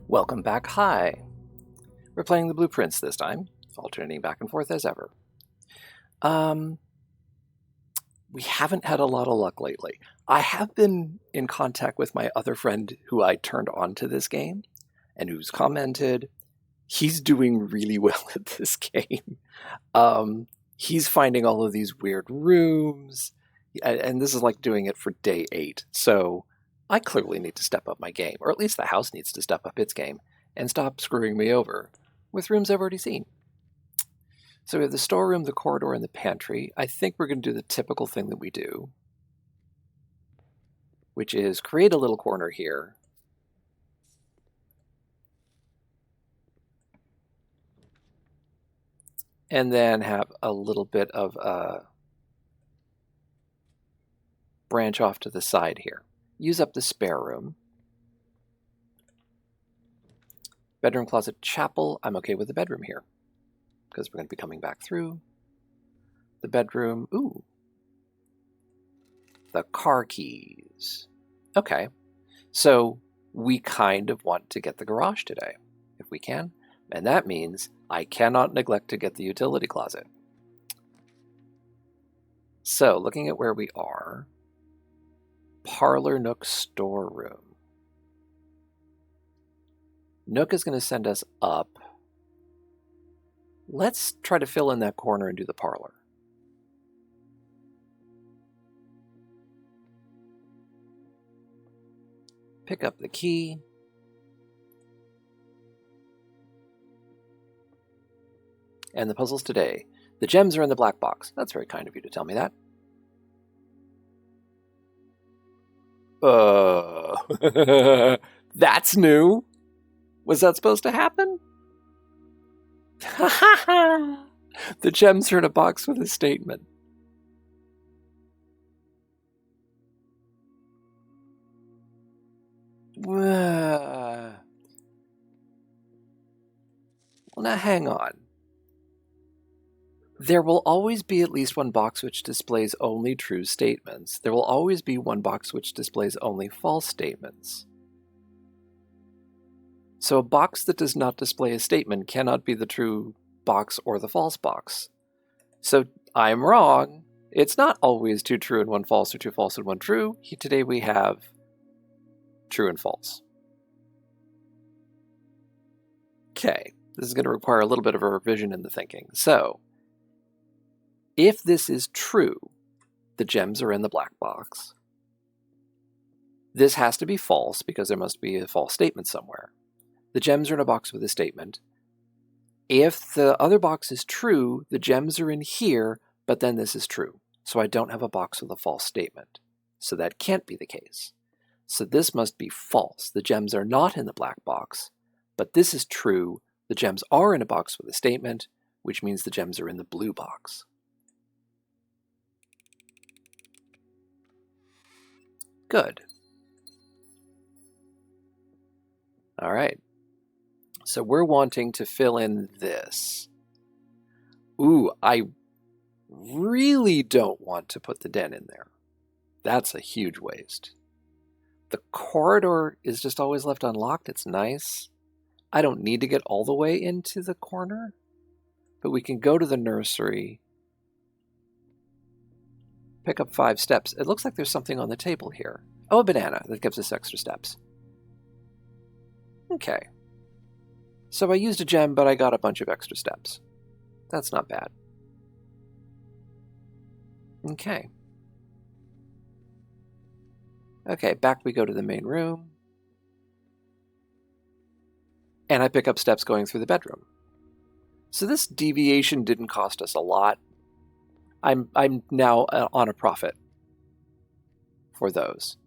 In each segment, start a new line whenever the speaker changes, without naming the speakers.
Welcome back. Hi. We're playing the blueprints this time, alternating back and forth as ever. We haven't had a lot of luck lately. I have been in contact with my other friend who I turned on to this game and who's commented he's doing really well at this game. He's finding all of these weird rooms, and this is like doing it for day 8. So I clearly need to step up my game, or at least the house needs to step up its game and stop screwing me over with rooms I've already seen. So we have the storeroom, the corridor, and the pantry. I think we're going to do the typical thing that we do, which is create a little corner here. And then have a little bit of a branch off to the side here. Use up the spare room. Bedroom, closet, chapel. I'm okay with the bedroom here because we're going to be coming back through. The bedroom. Ooh. The car keys. Okay. So we kind of want to get the garage today, if we can. And that means I cannot neglect to get the utility closet. So looking at where we are, parlor, nook, storeroom. Nook is going to send us up. Let's try to fill in that corner and do the parlor. Pick up the key. And the puzzles today. The gems are in the black box. That's very kind of you to tell me that. That's new. Was that supposed to happen? The gems are in a box with a statement. Well, now hang on. There will always be at least one box which displays only true statements. There will always be one box which displays only false statements. So a box that does not display a statement cannot be the true box or the false box. So I'm wrong. It's not always 2 true and 1 false, or 2 false and 1 true. Today we have true and false. Okay, this is going to require a little bit of a revision in the thinking. So if this is true, the gems are in the black box. This has to be false because there must be a false statement somewhere. The gems are in a box with a statement. If the other box is true, the gems are in here, but then this is true. So I don't have a box with a false statement. So that can't be the case. So this must be false. The gems are not in the black box, but this is true. The gems are in a box with a statement, which means the gems are in the blue box. Good. All right. So we're wanting to fill in this. Ooh, I really don't want to put the den in there. That's a huge waste. The corridor is just always left unlocked. It's nice. I don't need to get all the way into the corner, but we can go to the nursery, pick up 5 steps. It looks like there's something on the table here. Oh, a banana. That gives us extra steps. Okay. So I used a gem, but I got a bunch of extra steps. That's not bad. Okay. Okay, back we go to the main room. And I pick up steps going through the bedroom. So this deviation didn't cost us a lot. I'm now on a profit for those.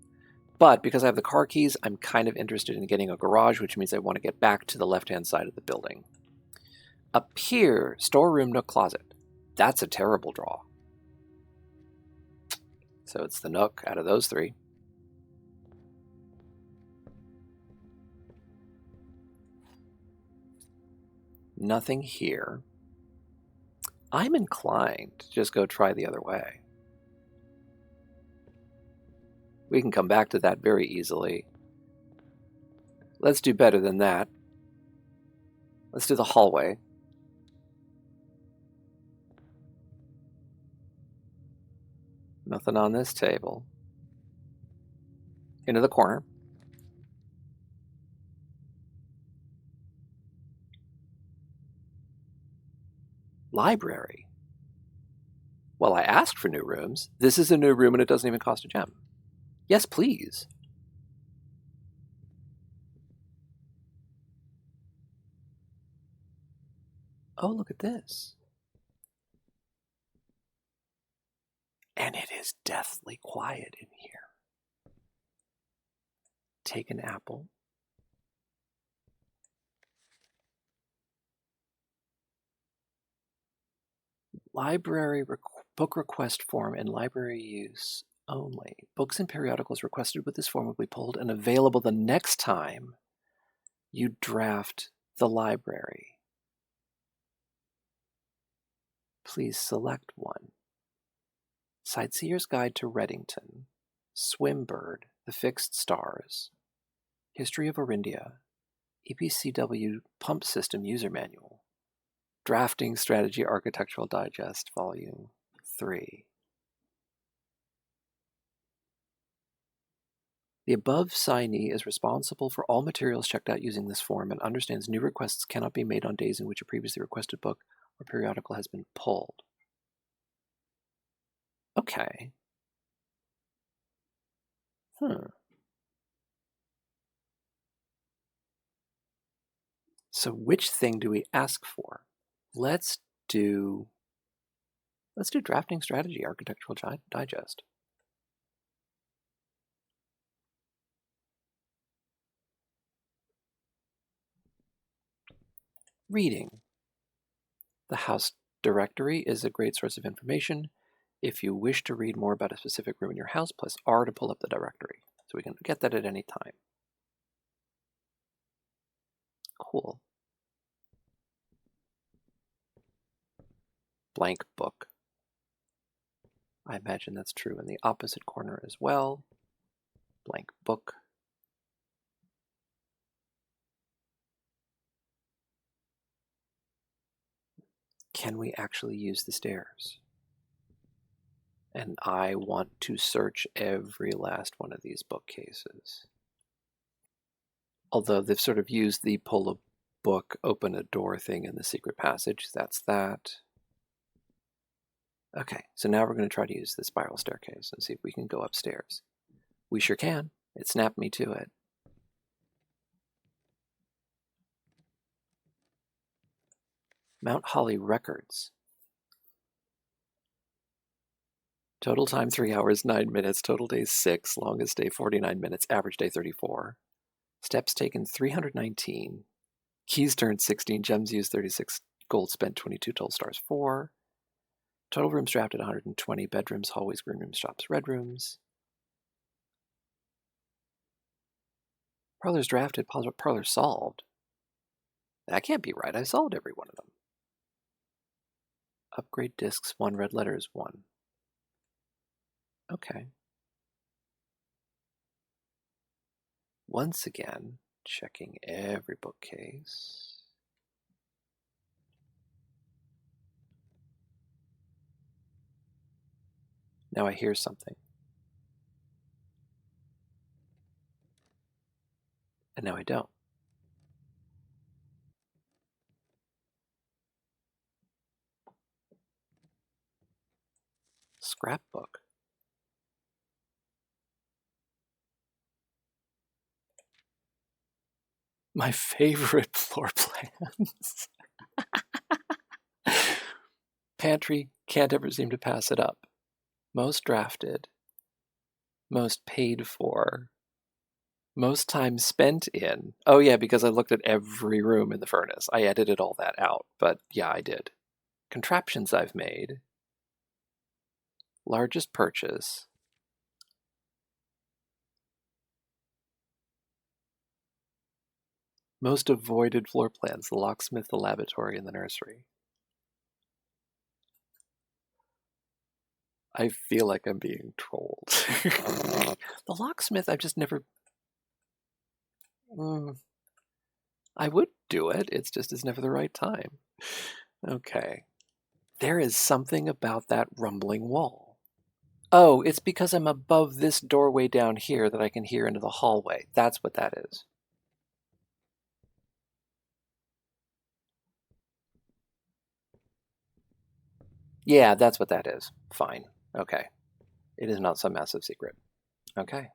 But because I have the car keys, I'm kind of interested in getting a garage, which means I want to get back to the left-hand side of the building. Up here, storeroom, nook, closet. That's a terrible draw. So it's the nook out of those 3. Nothing here. I'm inclined to just go try the other way. We can come back to that very easily. Let's do better than that. Let's do the hallway. Nothing on this table. Into the corner. Library. Well, I asked for new rooms. This is a new room and it doesn't even cost a gem. Yes, please. Oh, look at this. And it is deathly quiet in here. Take an apple. Library book request form and library use only. Books and periodicals requested with this form will be pulled and available the next time you draft the library. Please select one. Sightseer's Guide to Reddington, Swimbird, The Fixed Stars, History of Orindia, EPCW Pump System User Manual, Drafting Strategy Architectural Digest, Volume 3. The above signee is responsible for all materials checked out using this form and understands new requests cannot be made on days in which a previously requested book or periodical has been pulled. Okay. So which thing do we ask for? Let's do Drafting Strategy Architectural Digest. Reading. The house directory is a great source of information. If you wish to read more about a specific room in your house, press R to pull up the directory. So we can get that at any time. Cool. Blank book. I imagine that's true in the opposite corner as well. Blank book. Can we actually use the stairs? And I want to search every last one of these bookcases. Although they've sort of used the pull a book, open a door thing in the secret passage. That's that. Okay, so now we're going to try to use the spiral staircase and see if we can go upstairs. We sure can. It snapped me to it. Mount Holly records. Total time 3 hours, 9 minutes. Total days 6. Longest day 49 minutes. Average day 34. Steps taken 319. Keys turned 16. Gems used 36. Gold spent 22. Total stars 4. Total rooms drafted 120. Bedrooms, hallways, green rooms, shops, red rooms. Parlors drafted. Parlors solved. That can't be right. I solved every one of them. Upgrade discs 1. Red letters 1. Okay. Once again, checking every bookcase. Now I hear something. And now I don't. Scrapbook. My favorite floor plans. Pantry, can't ever seem to pass it up. Most drafted. Most paid for. Most time spent in. Oh yeah, because I looked at every room in the furnace. I edited all that out, but yeah, I did. Contraptions I've made. Largest purchase. Most avoided floor plans, the locksmith, the laboratory, and the nursery. I feel like I'm being trolled. The locksmith, I've just never... I would do it. It's just it's never the right time. Okay. There is something about that rumbling wall. Oh, it's because I'm above this doorway down here that I can hear into the hallway. That's what that is. Yeah, that's what that is. Fine. Okay. It is not some massive secret. Okay.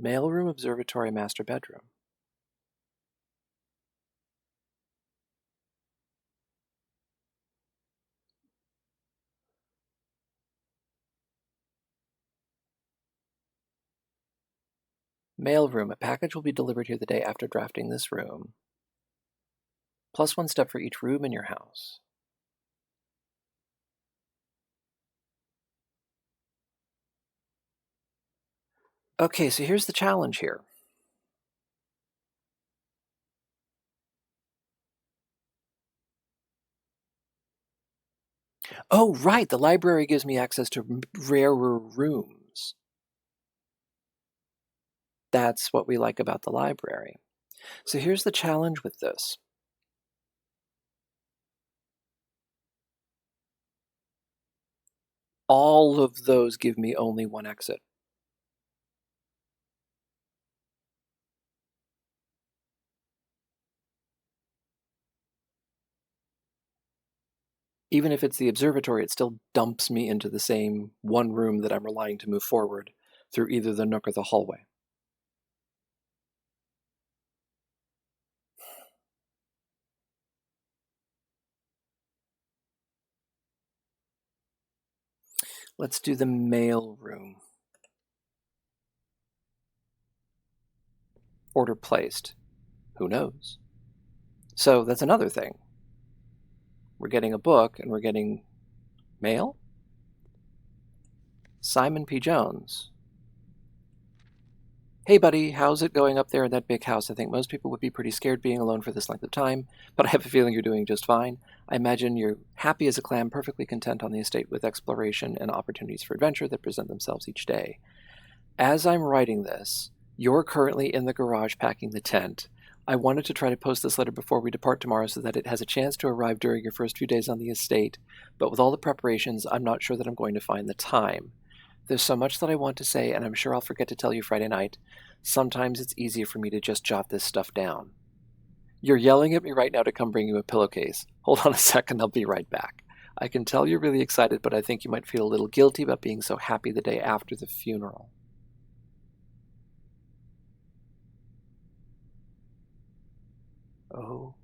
Mailroom, observatory, master bedroom. Mailroom. A package will be delivered here the day after drafting this room. Plus 1 step for each room in your house. Okay, so here's the challenge here. Oh, right, the library gives me access to rarer rooms. That's what we like about the library. So here's the challenge with this. All of those give me only one exit. Even if it's the observatory, it still dumps me into the same one room that I'm relying to move forward through either the nook or the hallway. Let's do the mail room. Order placed. Who knows? So that's another thing. We're getting a book and we're getting mail? Simon P. Jones. Hey buddy, how's it going up there in that big house? I think most people would be pretty scared being alone for this length of time, but I have a feeling you're doing just fine. I imagine you're happy as a clam, perfectly content on the estate with exploration and opportunities for adventure that present themselves each day. As I'm writing this, you're currently in the garage packing the tent. I wanted to try to post this letter before we depart tomorrow so that it has a chance to arrive during your first few days on the estate, but with all the preparations, I'm not sure that I'm going to find the time. There's so much that I want to say, and I'm sure I'll forget to tell you Friday night. Sometimes it's easier for me to just jot this stuff down. You're yelling at me right now to come bring you a pillowcase. Hold on a second, I'll be right back. I can tell you're really excited, but I think you might feel a little guilty about being so happy the day after the funeral. Oh.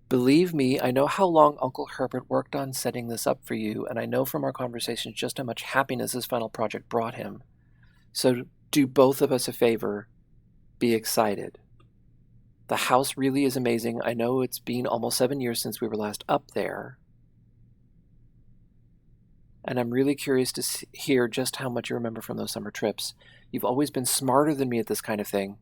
Believe me, I know how long Uncle Herbert worked on setting this up for you, and I know from our conversations just how much happiness this final project brought him. So do both of us a favor. Be excited. The house really is amazing. I know it's been almost 7 years since we were last up there. And I'm really curious to hear just how much you remember from those summer trips. You've always been smarter than me at this kind of thing.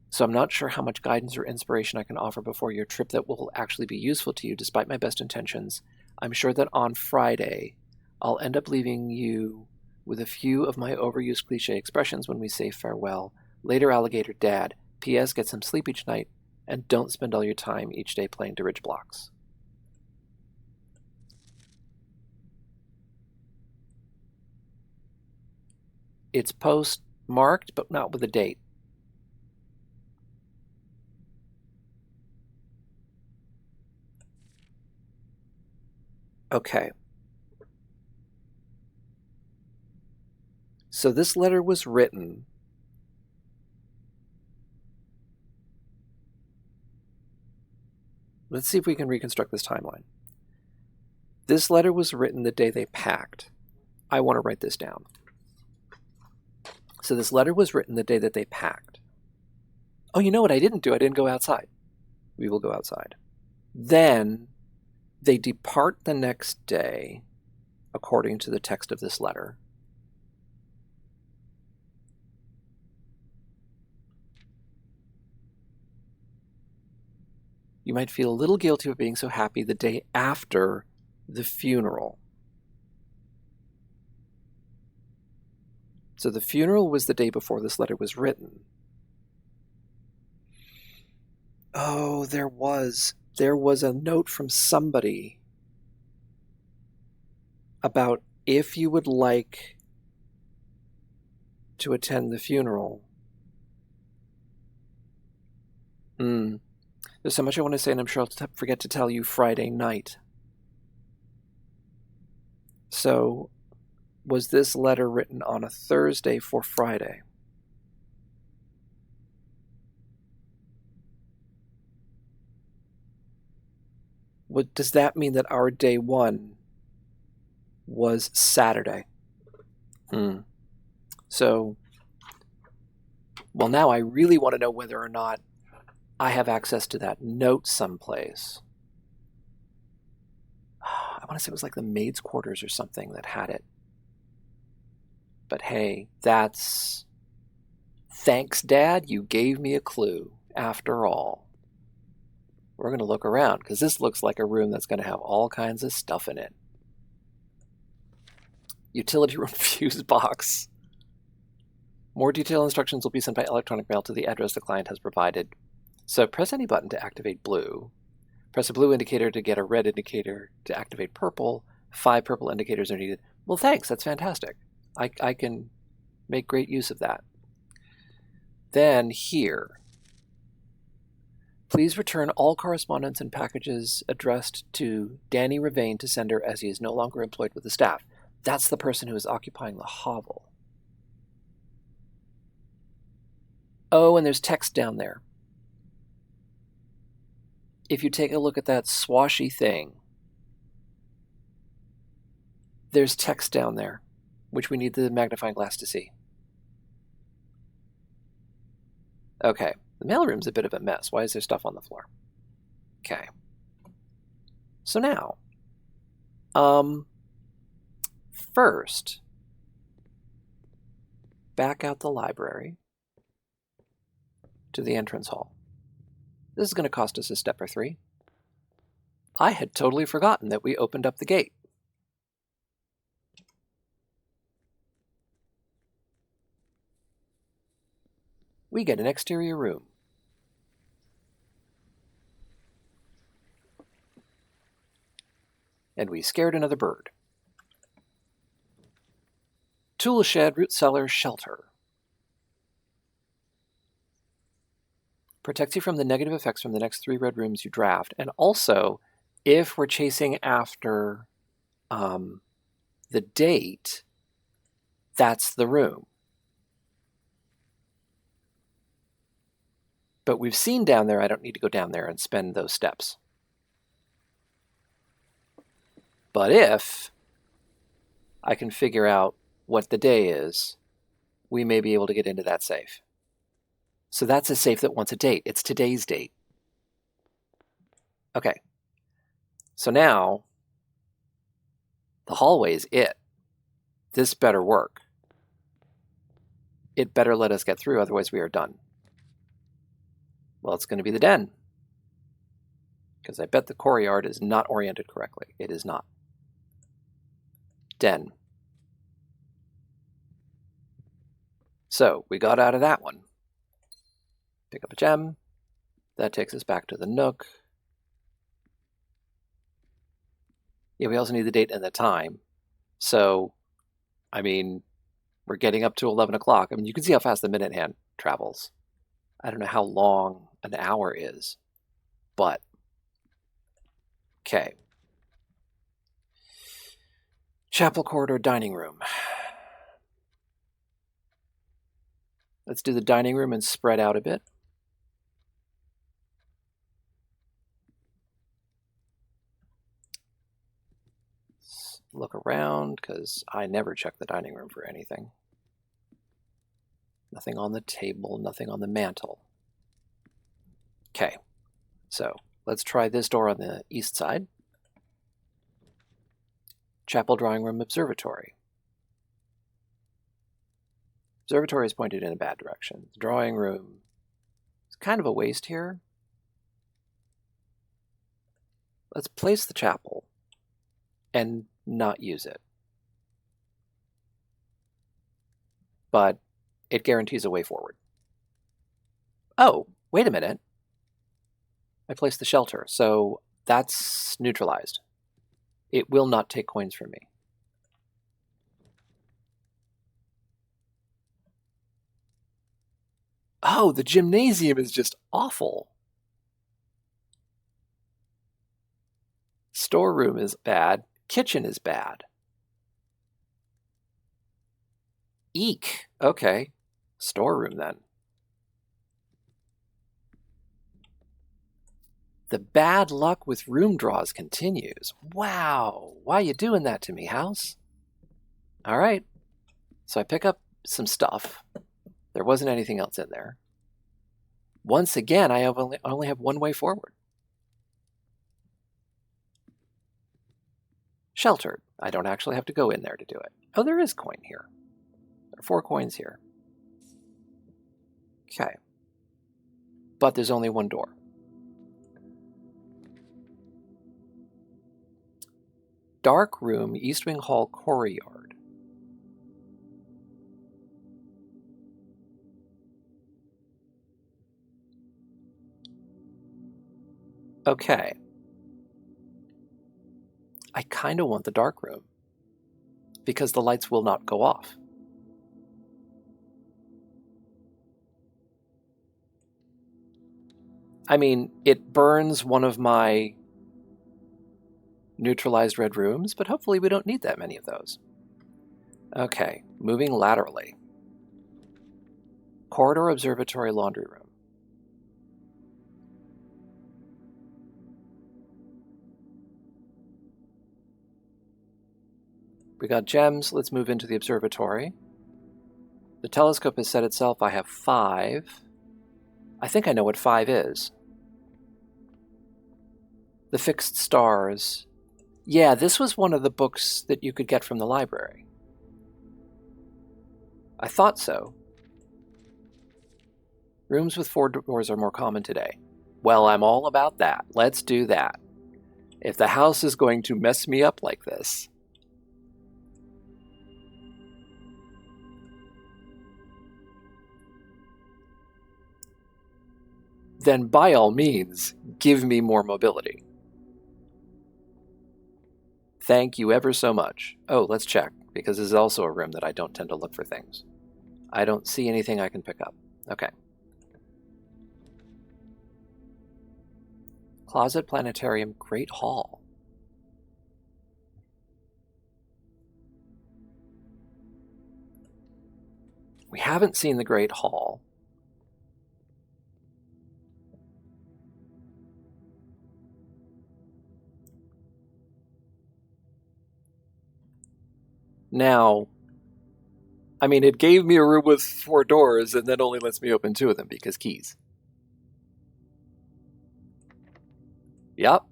So I'm not sure how much guidance or inspiration I can offer before your trip that will actually be useful to you, despite my best intentions. I'm sure that on Friday, I'll end up leaving you with a few of my overused cliche expressions when we say farewell. Later, alligator dad. P.S. Get some sleep each night, and don't spend all your time each day playing to ridge blocks. It's post-marked, but not with a date. Okay. So this letter was written Let's see if we can reconstruct this timeline. This letter was written the day they packed. I want to write this down. So this letter was written the day that they packed. Oh, you know what I didn't do? I didn't go outside. We will go outside. Then they depart the next day, according to the text of this letter. You might feel a little guilty of being so happy the day after the funeral. So the funeral was the day before this letter was written. Oh, there was a note from somebody about if you would like to attend the funeral. There's so much I want to say, and I'm sure I'll forget to tell you Friday night. So, was this letter written on a Thursday for Friday? Does that mean that our day one was Saturday? So, well, now I really want to know whether or not I have access to that note someplace. I want to say it was like the maid's quarters or something that had it. But hey, thanks, Dad, you gave me a clue, after all. We're going to look around, because this looks like a room that's going to have all kinds of stuff in it. Utility room fuse box. More detailed instructions will be sent by electronic mail to the address the client has provided. So press any button to activate blue. Press a blue indicator to get a red indicator to activate purple. 5 purple indicators are needed. Well, thanks. That's fantastic. I can make great use of that. Then here, please return all correspondence and packages addressed to Danny Ravane to sender as he is no longer employed with the staff. That's the person who is occupying the hovel. Oh, and there's text down there. If you take a look at that swashy thing, there's text down there, which we need the magnifying glass to see. Okay, the mailroom's a bit of a mess. Why is there stuff on the floor? Okay. So now, first, back out the library to the entrance hall. This is going to cost us a step or 3. I had totally forgotten that we opened up the gate. We get an exterior room. And we scared another bird. Tool shed, root cellar, shelter. Protects you from the negative effects from the next 3 red rooms you draft. And also, if we're chasing after the date, that's the room. But we've seen down there, I don't need to go down there and spend those steps. But if I can figure out what the day is, we may be able to get into that safe. So that's a safe that wants a date. It's today's date. Okay. So now, the hallway is it. This better work. It better let us get through, otherwise we are done. Well, it's going to be the den. Because I bet the courtyard is not oriented correctly. It is not. Den. So, we got out of that one. Pick up a gem. That takes us back to the Nook. Yeah, we also need the date and the time. So, I mean, we're getting up to 11 o'clock. I mean, you can see how fast the minute hand travels. I don't know how long an hour is, but okay. Chapel corridor, dining room. Let's do the dining room and spread out a bit. Let's look around, because I never check the dining room for anything. Nothing on the table, nothing on the mantle. Okay, so let's try this door on the east side. Chapel, drawing room, observatory. Observatory is pointed in a bad direction. The drawing room is kind of a waste here. Let's place the chapel and not use it. But it guarantees a way forward. Oh, wait a minute. I placed the shelter, so that's neutralized. It will not take coins from me. Oh, the gymnasium is just awful. Storeroom is bad. Kitchen is bad. Eek. Okay. Storeroom then. The bad luck with room draws continues. Wow. Why are you doing that to me, house? All right. So I pick up some stuff. There wasn't anything else in there. Once again, I only have one way forward. Sheltered. I don't actually have to go in there to do it. Oh, there is coin here. There are 4 coins here. Okay. But there's only one door. Dark room, East Wing Hall, Quarry Yard. Okay. I kind of want the dark room because the lights will not go off. I mean, it burns one of my neutralized red rooms, but hopefully we don't need that many of those. Okay, moving laterally. Corridor, observatory, laundry room. We got gems. Let's move into the observatory. The telescope has set itself. I have 5. I think I know what 5 is. The fixed stars. Yeah, this was one of the books that you could get from the library. I thought so. Rooms with 4 doors are more common today. Well, I'm all about that. Let's do that. If the house is going to mess me up like this. Then by all means, give me more mobility. Thank you ever so much. Oh, let's check, because this is also a room that I don't tend to look for things. I don't see anything I can pick up. Okay. Closet, planetarium, Great Hall. We haven't seen the Great Hall. Now, I mean, it gave me a room with 4 doors and then only lets me open 2 of them because keys. Yep.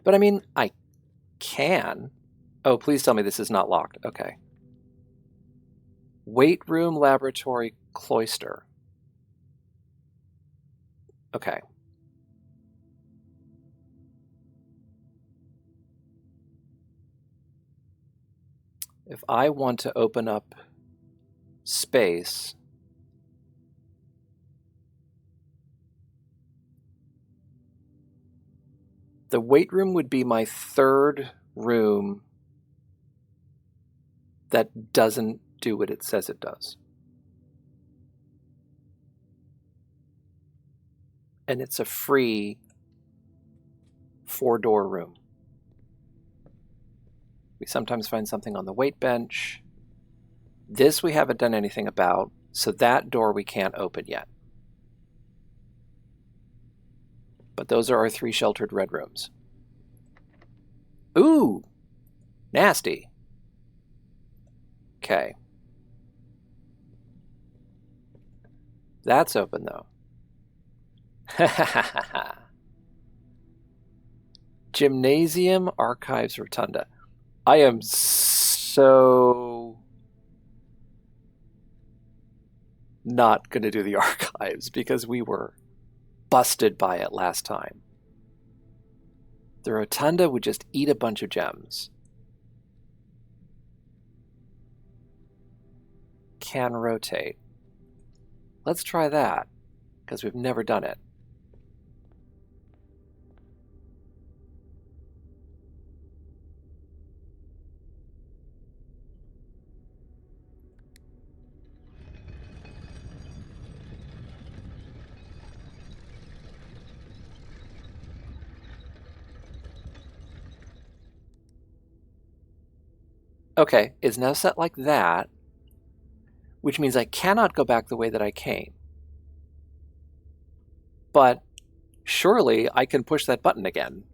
But I mean, I can. Oh, please tell me this is not locked. Okay. Weight room, laboratory, cloister. Okay. If I want to open up space, the weight room would be my 3rd room that doesn't do what it says it does. And it's a free 4-door room. We sometimes find something on the weight bench. This we haven't done anything about, so that door we can't open yet. But those are our 3 sheltered red rooms. Ooh! Nasty. Okay. That's open, though. Gymnasium, archives, rotunda. I am so not going to do the archives because we were busted by it last time. The rotunda would just eat a bunch of gems. Can rotate. Let's try that, because we've never done it. Okay, it's now set like that, which means I cannot go back the way that I came. But surely I can push that button again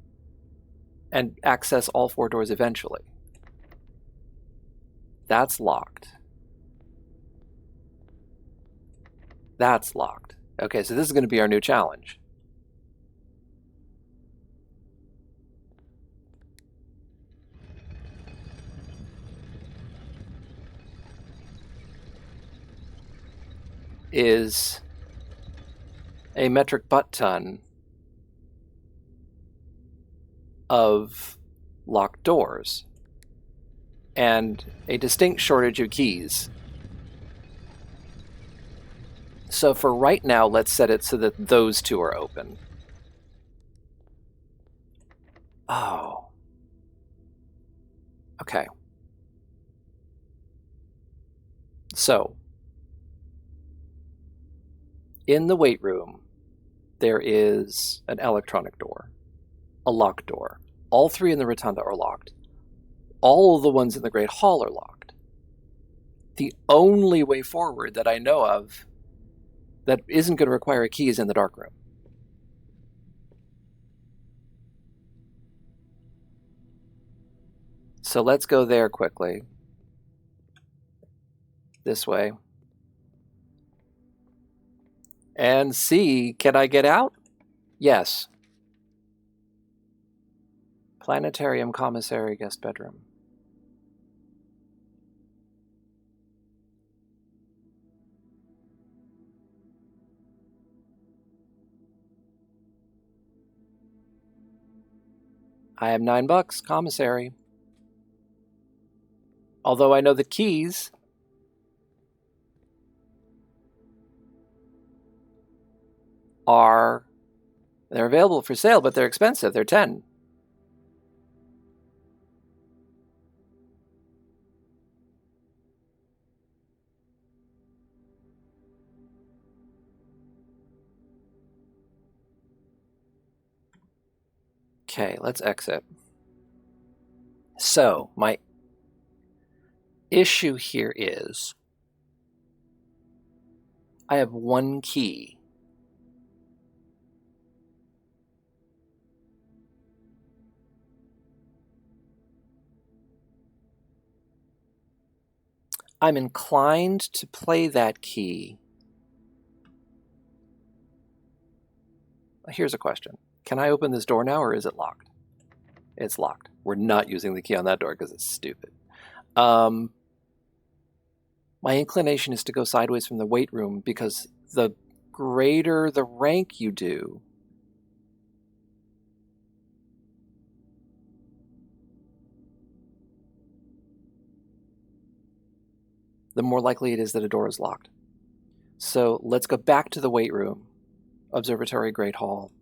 and access all 4 doors eventually. That's locked. That's locked. Okay, so this is going to be our new challenge. Is a metric butt ton of locked doors and a distinct shortage of keys. So for right now, let's set it so that those 2 are open. Oh. Okay. So, in the weight room, there is an electronic door, a locked door. All 3 in the rotunda are locked. All of the ones in the Great Hall are locked. The only way forward that I know of that isn't going to require a key is in the dark room. So let's go there quickly. This way. And see, can I get out? Yes. Planetarium, commissary, guest bedroom. I have $9, commissary. Although I know the keys they're available for sale, but they're expensive. They're 10. Okay, let's exit. So, my issue here is I have 1 key. I'm inclined to play that key. Here's a question. Can I open this door now, or is it locked? It's locked. We're not using the key on that door because it's stupid. My inclination is to go sideways from the weight room because the greater the rank you do, the more likely it is that a door is locked. So let's go back to the weight room. Observatory, Great Hall.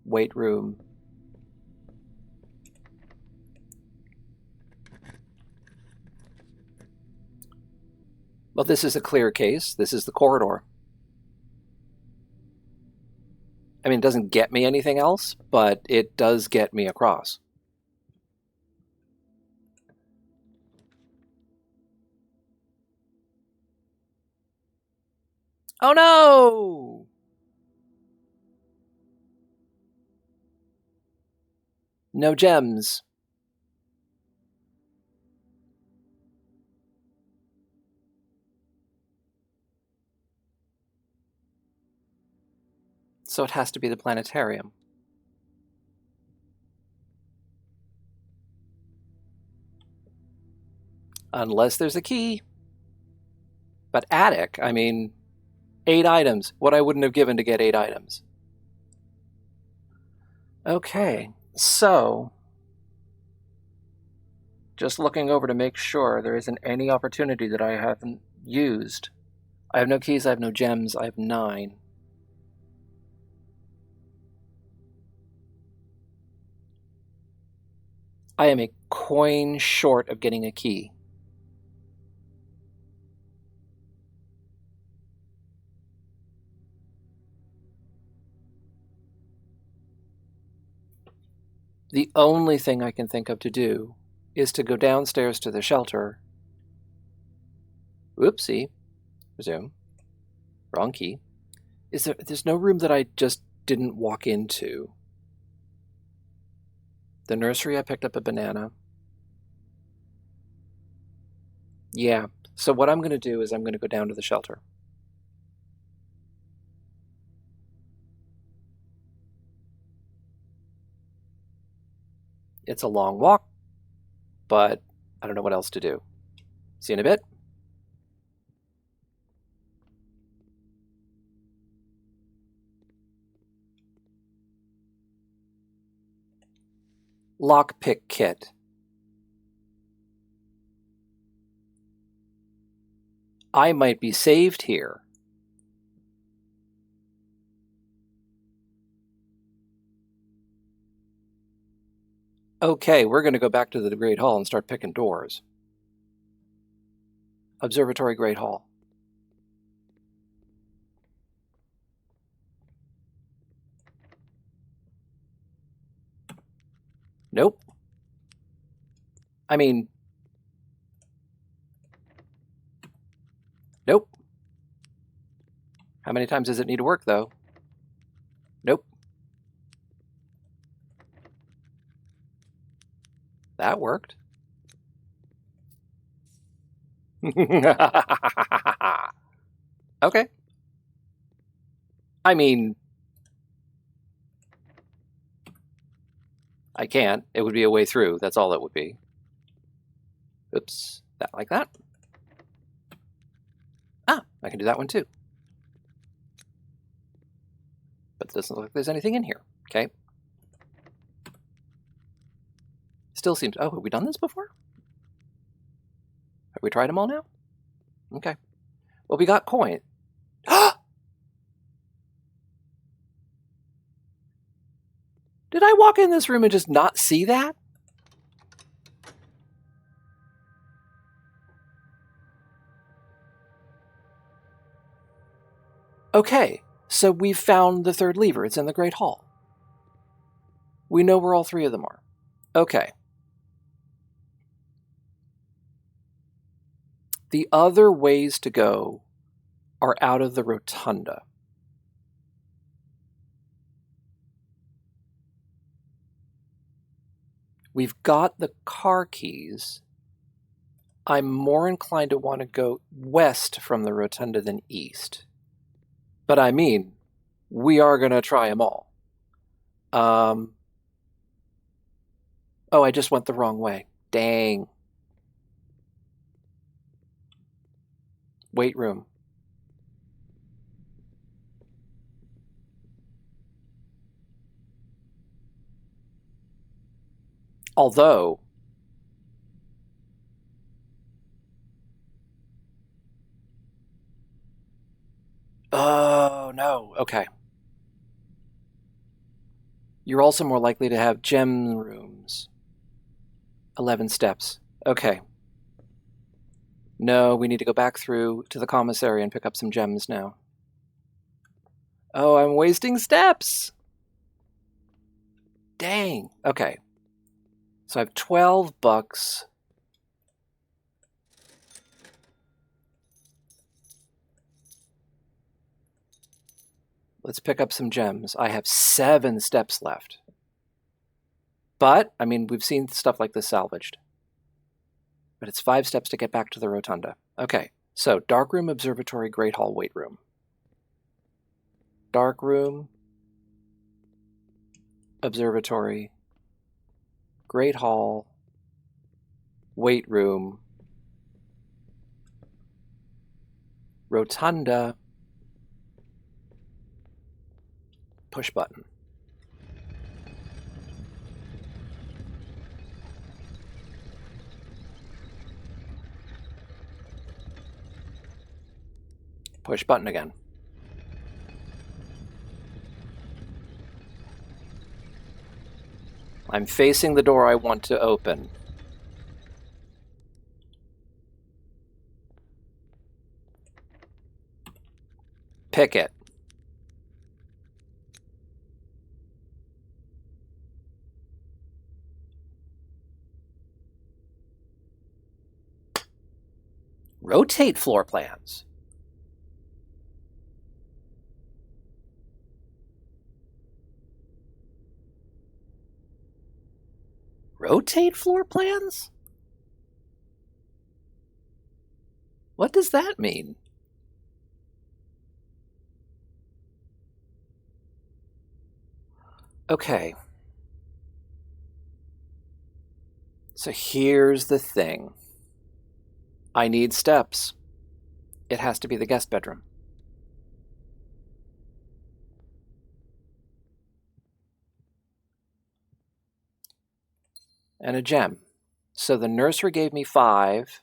Weight room. Well, this is a clear case. This is the corridor. I mean, it doesn't get me anything else, but it does get me across. Oh no! No gems. So it has to be the planetarium. Unless there's a key. But attic, I mean, 8 items. What I wouldn't have given to get 8 items. Okay, so just looking over to make sure there isn't any opportunity that I haven't used. I have no keys, I have no gems, I have 9. I am a coin short of getting a key. The only thing I can think of to do is to go downstairs to the shelter. Whoopsie. Resume. Wrong key. There's no room that I just didn't walk into. The nursery, I picked up a banana. Yeah, so what I'm going to do is I'm going to go down to the shelter. It's a long walk, but I don't know what else to do. See you in a bit. Lockpick kit. I might be saved here. Okay, we're going to go back to the Great Hall and start picking doors. Observatory Great Hall. Nope. I mean, nope. How many times does it need to work, though? Nope. That worked. Okay. I mean, I can't. It would be a way through. That's all it would be. Oops. That like that. Ah, I can do that one too. But it doesn't look like there's anything in here. Okay. Still seems... Oh, have we done this before? Have we tried them all now? Okay. Well, we got coin. Did I walk in this room and just not see that? Okay, so we've found the third lever. It's in the Great Hall. We know where all 3 of them are. Okay. The other ways to go are out of the rotunda. We've got the car keys. I'm more inclined to want to go west from the rotunda than east. But I mean, we are going to try them all. Oh, I just went the wrong way. Dang. Weight room. Although, oh no, okay. You're also more likely to have gem rooms. 11 steps. Okay. No, we need to go back through to the commissary and pick up some gems now. Oh, I'm wasting steps! Dang. Okay. So I have 12 bucks. Let's pick up some gems. I have 7 steps left. But, I mean, we've seen stuff like this salvaged. But it's 5 steps to get back to the rotunda. Okay, so dark room, observatory, great hall, weight room. Dark room, observatory, great hall, weight room, rotunda, Push button. Push button again. I'm facing the door I want to open. Pick it. Rotate floor plans. Rotate floor plans? What does that mean? Okay. So here's the thing. I need steps. It has to be the guest bedroom. And a gem. So the nursery gave me 5.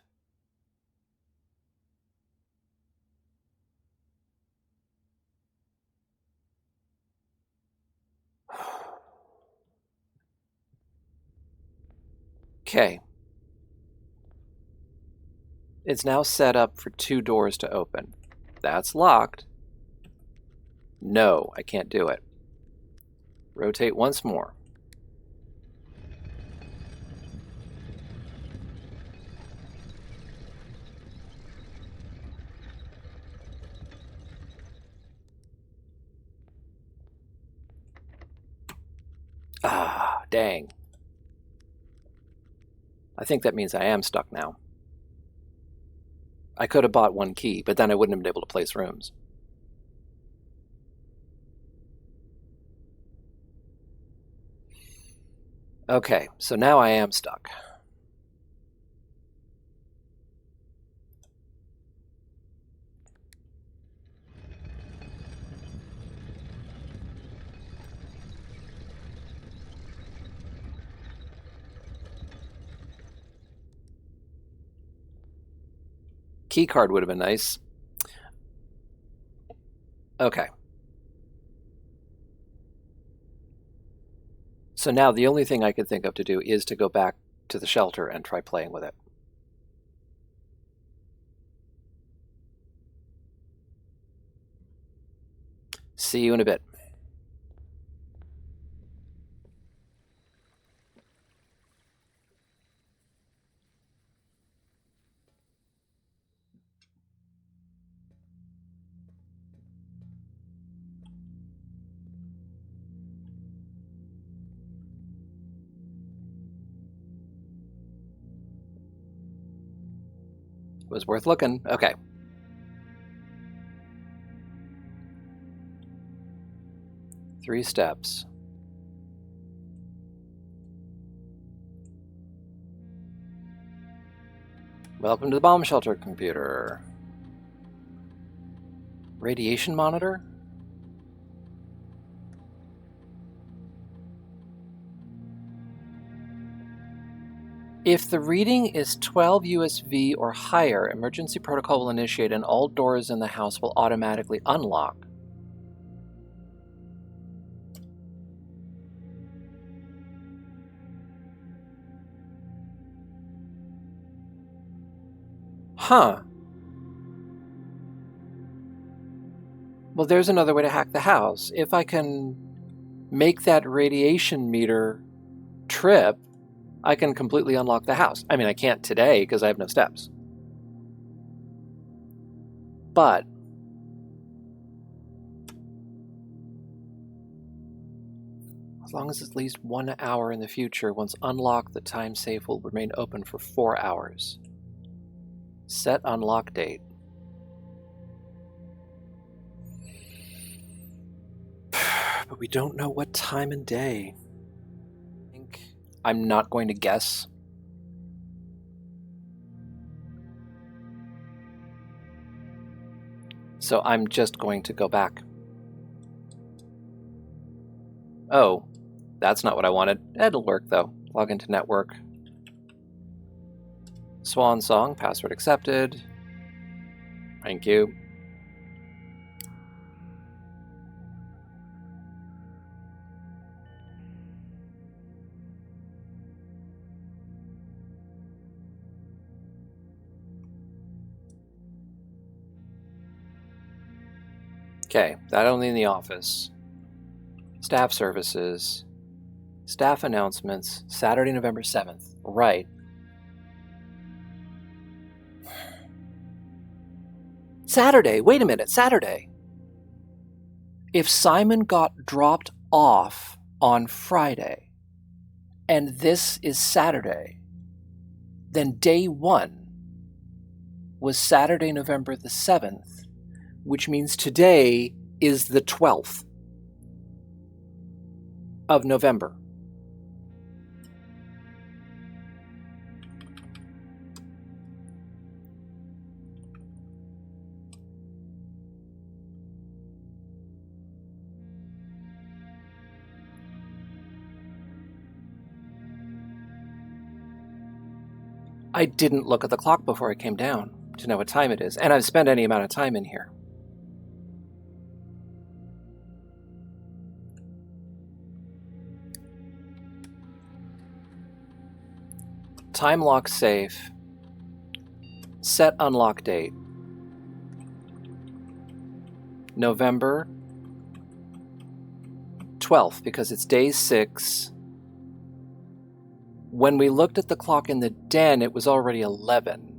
Okay. It's now set up for 2 doors to open. That's locked. No, I can't do it. Rotate once more. Ah, dang. I think that means I am stuck now. I could have bought 1 key, but then I wouldn't have been able to place rooms. Okay, so now I am stuck. Key card would have been nice. Okay. So now the only thing I could think of to do is to go back to the shelter and try playing with it. See you in a bit. Was worth looking. Okay. Three steps. Welcome to the bomb shelter, computer. Radiation monitor? If the reading is 12 USV or higher, emergency protocol will initiate and all doors in the house will automatically unlock. Huh. Well, there's another way to hack the house. If I can make that radiation meter trip, I can completely unlock the house. I mean, I can't today because I have no steps. But as long as it's at least 1 hour in the future, once unlocked, the time safe will remain open for 4 hours. Set unlock date. But we don't know what time and day. I'm not going to guess. So I'm just going to go back. Oh, that's not what I wanted. It'll work though. Log into network. Swan song, password accepted. Thank you. Okay, that only in the office. Staff services. Staff announcements. Saturday, November 7th. Right. Saturday. Wait a minute. Saturday. If Simon got dropped off on Friday and this is Saturday, then day 1 was Saturday, November the 7th, which means today is the 12th of November. I didn't look at the clock before I came down to know what time it is, and I've spent any amount of time in here. Time lock safe. Set unlock date. November 12th, because it's day 6. When we looked at the clock in the den, it was already 11.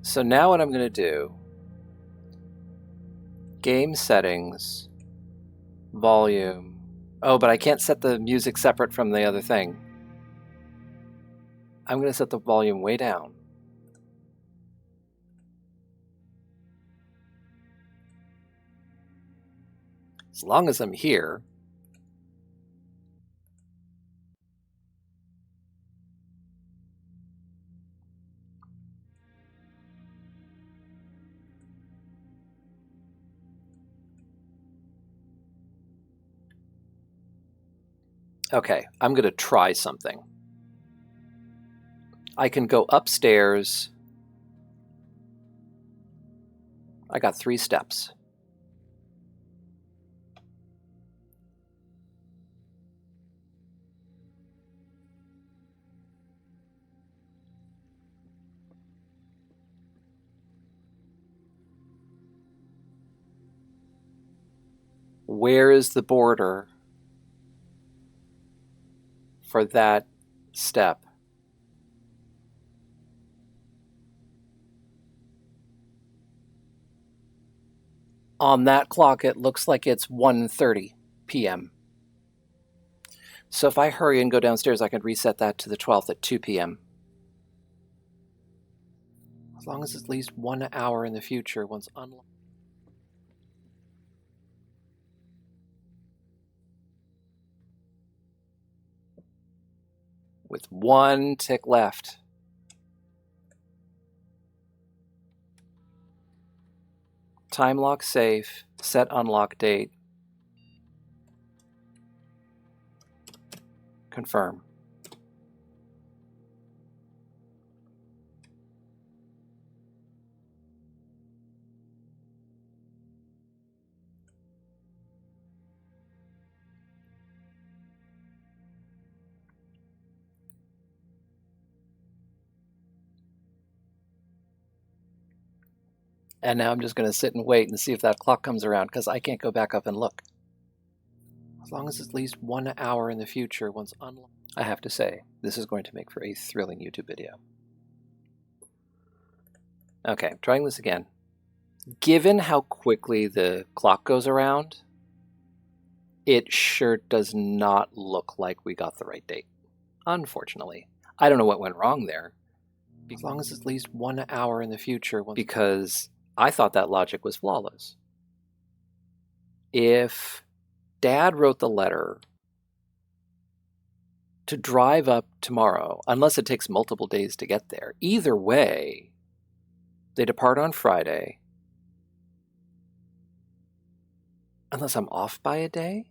So now what I'm going to do, game settings, volume. Oh, but I can't set the music separate from the other thing. I'm going to set the volume way down. As long as I'm here. Okay, I'm going to try something. I can go upstairs. I got 3 steps. Where is the border for that step? On that clock, it looks like it's 1:30 p.m. So if I hurry and go downstairs, I can reset that to the 12th at 2 p.m. As long as it's at least 1 hour in the future once unlocked. With 1 tick left. Time lock safe, set unlock date. Confirm. And now I'm just going to sit and wait and see if that clock comes around, because I can't go back up and look. As long as it's at least 1 hour in the future once unlocked. I have to say, this is going to make for a thrilling YouTube video. Okay, trying this again. Given how quickly the clock goes around, it sure does not look like we got the right date, unfortunately. I don't know what went wrong there, as long as it's at least 1 hour in the future, because I thought that logic was flawless. If Dad wrote the letter to drive up tomorrow, unless it takes multiple days to get there, either way, they depart on Friday. Unless I'm off by a day?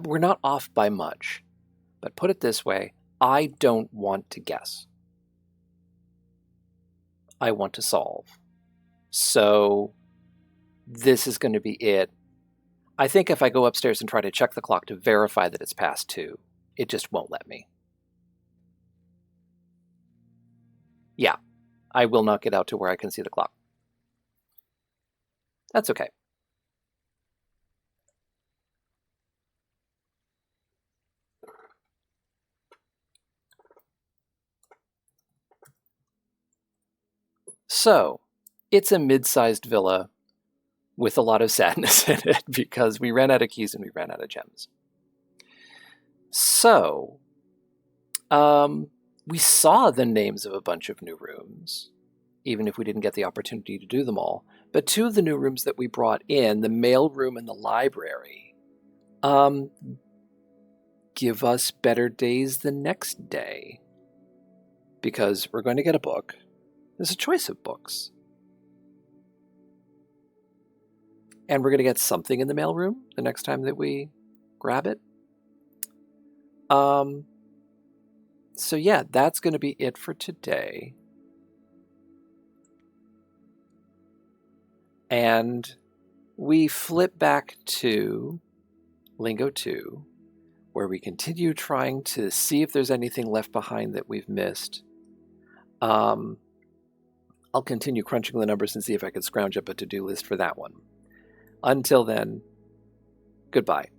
We're not off by much. But put it this way, I don't want to guess. I want to solve. So this is going to be it. I think if I go upstairs and try to check the clock to verify that it's past 2, it just won't let me. Yeah, I will not get out to where I can see the clock. That's okay. So, it's a mid-sized villa with a lot of sadness in it because we ran out of keys and we ran out of gems. So, we saw the names of a bunch of new rooms, even if we didn't get the opportunity to do them all. But 2 of the new rooms that we brought in, the mail room and the library, give us better days the next day. Because we're going to get a book. There's a choice of books. And we're going to get something in the mailroom the next time that we grab it. So yeah, that's going to be it for today. And we flip back to Lingo 2, where we continue trying to see if there's anything left behind that we've missed. I'll continue crunching the numbers and see if I can scrounge up a to-do list for that one. Until then, goodbye.